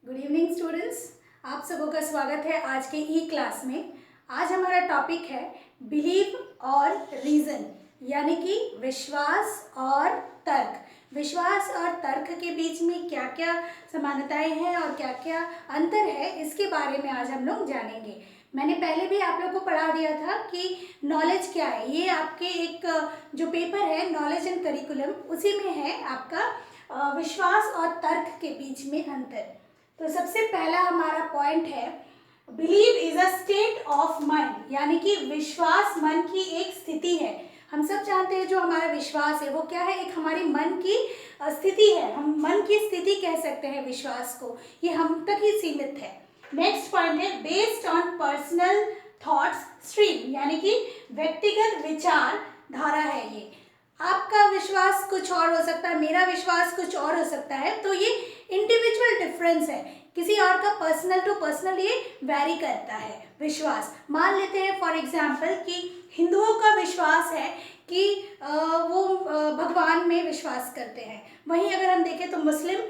Good evening students, आप सबों का स्वागत है आज के ई क्लास में। आज हमारा टॉपिक है बिलीव और रीज़न, यानी कि विश्वास और तर्क। विश्वास और तर्क के बीच में क्या क्या समानताएं हैं और क्या क्या अंतर है, इसके बारे में आज हम लोग जानेंगे। मैंने पहले भी आप लोग को पढ़ा दिया था कि नॉलेज क्या है। ये आपके एक जो पेपर है नॉलेज एंड करिकुलम, उसी में है आपका विश्वास और तर्क के बीच में अंतर। तो सबसे पहला हमारा पॉइंट है believe is a state of mind, यानी कि विश्वास मन की एक स्थिति है। हम सब जानते हैं जो हमारा विश्वास है वो क्या है, एक हमारी मन की स्थिति है। हम मन की स्थिति कह सकते हैं विश्वास को, ये हम तक ही सीमित है। नेक्स्ट पॉइंट है based on personal thoughts stream, यानी कि व्यक्तिगत विचार धारा है। ये आपका विश्वास कुछ और हो सकता है, मेरा विश्वास कुछ और हो सकता है, तो ये इंडिविजुअल डिफरेंस है। किसी और का पर्सनल टू पर्सनल ये वैरी करता है विश्वास। मान लेते हैं फॉर एग्जांपल कि हिंदुओं का विश्वास है कि वो भगवान में विश्वास करते हैं, वहीं अगर हम देखें तो मुस्लिम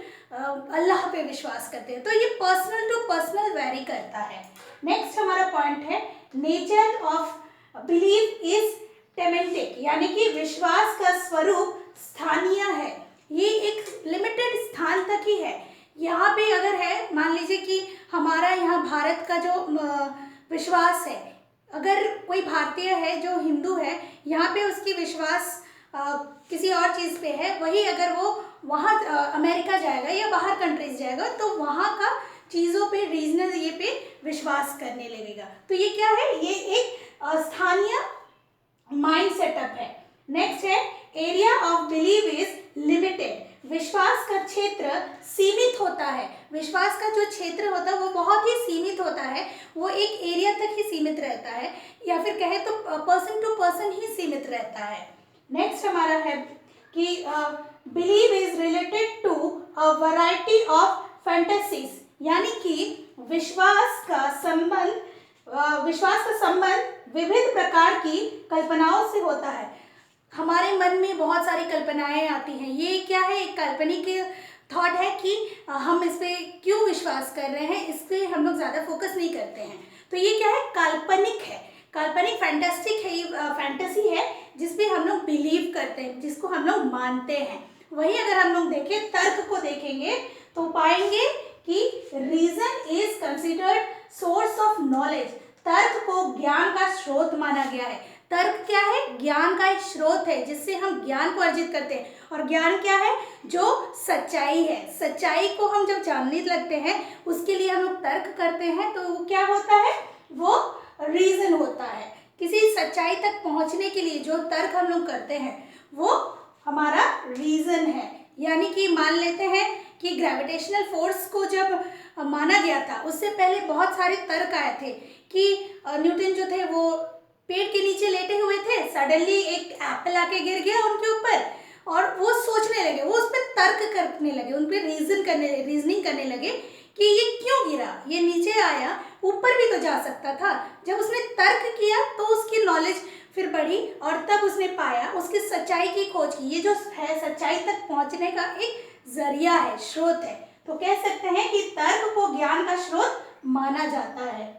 अल्लाह पे विश्वास करते हैं। तो ये पर्सनल टू पर्सनल वैरी करता है। नेक्स्ट हमारा पॉइंट है नेचर ऑफ बिलीव इज टेमेंटिक, यानी कि विश्वास का स्वरूप स्थानीय है। ये एक लिमिटेड स्थान तक ही है। यहाँ पे अगर है, मान लीजिए कि हमारा यहाँ भारत का जो विश्वास है, अगर कोई भारतीय है जो हिंदू है, यहाँ पे उसकी विश्वास किसी और चीज़ पे है, वही अगर वो वहाँ अमेरिका जाएगा या बाहर कंट्रीज जाएगा तो वहाँ का चीज़ों पे रीजनल ये पे विश्वास करने लगेगा। तो ये क्या है, ये एक स्थानीय माइंड सेटअप है। नेक्स्ट है area of believe is limited, विश्वास का क्षेत्र सीमित होता है। विश्वास का जो क्षेत्र होता है वो बहुत ही सीमित होता है, वो एक एरिया तक ही सीमित रहता है, या फिर कहे तो पर्सन टू पर्सन ही सीमित रहता है। नेक्स्ट हमारा है कि believe is related to a variety of fantasies, यानी कि विश्वास का संबंध विभिन्न प्रकार की कल्पनाओं से होता है। हमारे मन में बहुत सारी कल्पनाएं आती हैं। ये क्या है, एक काल्पनिक थॉट है कि हम इस पे क्यों विश्वास कर रहे हैं, इस पे हम लोग ज़्यादा फोकस नहीं करते हैं। तो ये क्या है, काल्पनिक है, काल्पनिक फैंटास्टिक है, ये फैंटेसी है जिसपे हम लोग बिलीव करते हैं, जिसको हम लोग मानते हैं। वहीं अगर हम लोग देखें, तर्क को देखेंगे तो पाएंगे कि reason is considered source of knowledge, तर्क को ज्ञान का स्रोत माना गया है। तर्क क्या है, ज्ञान का एक स्रोत है जिससे हम ज्ञान को अर्जित करते हैं। और ज्ञान क्या है, जो सच्चाई है। सच्चाई को हम जब जानने लगते हैं उसके लिए हम लोग तर्क करते हैं, तो वो क्या होता है, वो रीजन होता है। किसी सच्चाई तक पहुंचने के लिए जो तर्क हम लोग करते हैं वो हमारा रीजन है। यानी कि मान लेते हैं कि ग्रेविटेशनल फोर्स को जब माना गया था, उससे पहले बहुत सारे तर्क आए थे कि न्यूटन जो थे वो पेड़ के नीचे लेटे हुए थे, सडनली एक एप्पल आके गिर गया उनके ऊपर, और वो सोचने लगे, वो उस पर तर्क करने लगे, उन पर रीजनिंग करने लगे कि ये क्यों गिरा, ये नीचे आया, ऊपर भी तो जा सकता था। जब उसने तर्क किया तो उसकी नॉलेज फिर बढ़ी और तब उसने पाया, उसकी सच्चाई की खोज की। ये जो है सच्चाई तक पहुंचने का एक जरिया है, स्रोत है। तो कह सकते हैं कि तर्क को ज्ञान का स्रोत माना जाता है।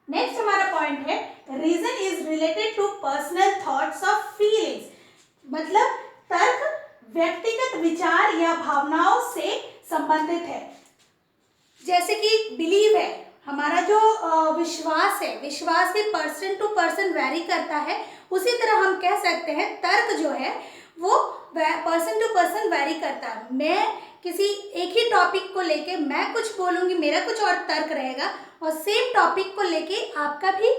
नेक्स्ट हमारा पॉइंट है reason is related to personal thoughts of feelings, मतलब तर्क व्यक्तिगत विचार या भावनाओं से संबंधित है। जैसे कि बिलीव है, हमारा जो विश्वास है, विश्वास भी पर्सन टू पर्सन वैरी करता है, उसी तरह हम कह सकते हैं तर्क जो है वो पर्सन टू पर्सन वैरी करता है। मैं किसी एक ही टॉपिक को लेके मैं कुछ बोलूँगी, मेरा कुछ और तर्क रहेगा, और सेम टॉपिक को लेके आपका भी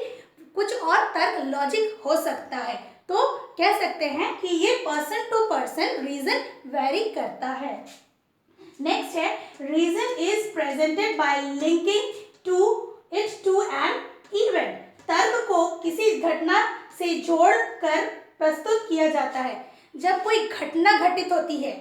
कुछ और तर्क लॉजिक हो सकता है। तो कह सकते हैं कि ये person to person reason vary करता है। नेक्स्ट है reason is presented by linking to an event, तर्क को किसी घटना से जोड़कर प्रस्तुत किया जाता है। जब कोई घटना घटित होती है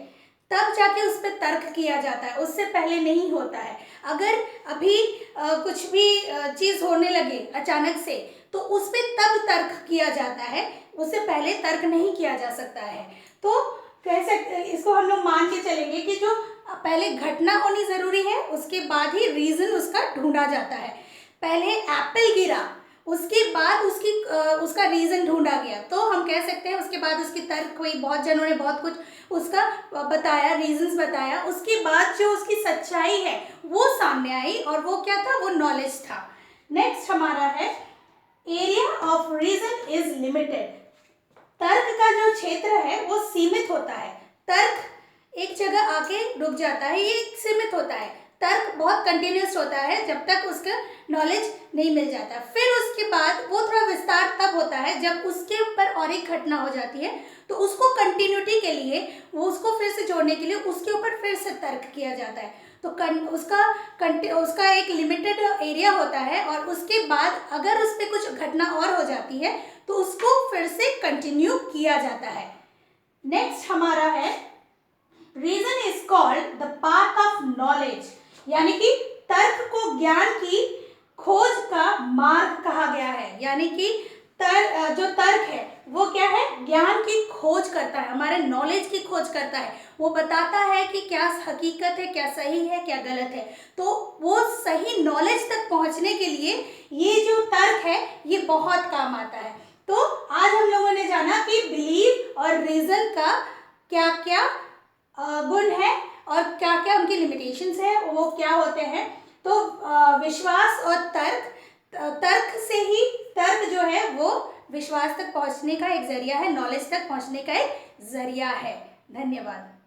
तब जाके उस पर तर्क किया जाता है, उससे पहले नहीं होता है। अगर अभी कुछ भी चीज़ होने लगे अचानक से तो उस पर तब तर्क किया जाता है, उससे पहले तर्क नहीं किया जा सकता है। तो कह सकते, इसको हम लोग मान के चलेंगे कि जो पहले घटना होनी ज़रूरी है, उसके बाद ही रीज़न उसका ढूंढा जाता है। पहले एप्पल गिरा, उसके बाद उसका रीज़न ढूंढा गया, तो हम कह सकते हैं उसके बाद उसकी तर्क हुई, बहुत जनों ने बहुत कुछ उसका बताया, रीजंस बताया, उसके बाद जो उसकी सच्चाई है वो सामने आई, और वो क्या था, वो नॉलेज था। नेक्स्ट हमारा है area of reason is limited. तर्क का जो क्षेत्र है वो सीमित होता है। तर्क एक जगह आके रुक जाता है, ये सीमित होता है। तर्क बहुत कंटिन्यूस होता है जब तक उसका नॉलेज नहीं मिल जाता। फिर उसके बाद वो थोड़ा विस्तार तब होता है जब उसके ऊपर और एक घटना हो जाती है, तो उसको कंटिन्यूटी के लिए, वो उसको फिर से जोड़ने के लिए उसके ऊपर फिर से तर्क किया जाता है। तो उसका एक लिमिटेड एरिया होता है, और उसके बाद अगर उस पर कुछ घटना और हो जाती है तो उसको फिर से कंटिन्यू किया जाता है। नेक्स्ट हमारा है reason is called the path of knowledge, यानी कि तर्क को ज्ञान की खोज का मार्ग कहा गया है। यानी कि जो तर्क है वो क्या है, ज्ञान की खोज करता है, हमारे नॉलेज की खोज करता है। वो बताता है कि क्या हकीकत है, क्या सही है, क्या गलत है। तो वो सही नॉलेज तक पहुंचने के लिए ये जो तर्क है ये बहुत काम आता है। तो आज हम लोगों ने जाना कि बिलीव और रीजन का क्या क्या गुण है और क्या क्या उनकी लिमिटेशंस है, वो क्या होते हैं। तो विश्वास और तर्क से ही, तर्क जो है वो विश्वास तक पहुंचने का एक जरिया है, नॉलेज तक पहुंचने का एक जरिया है। धन्यवाद।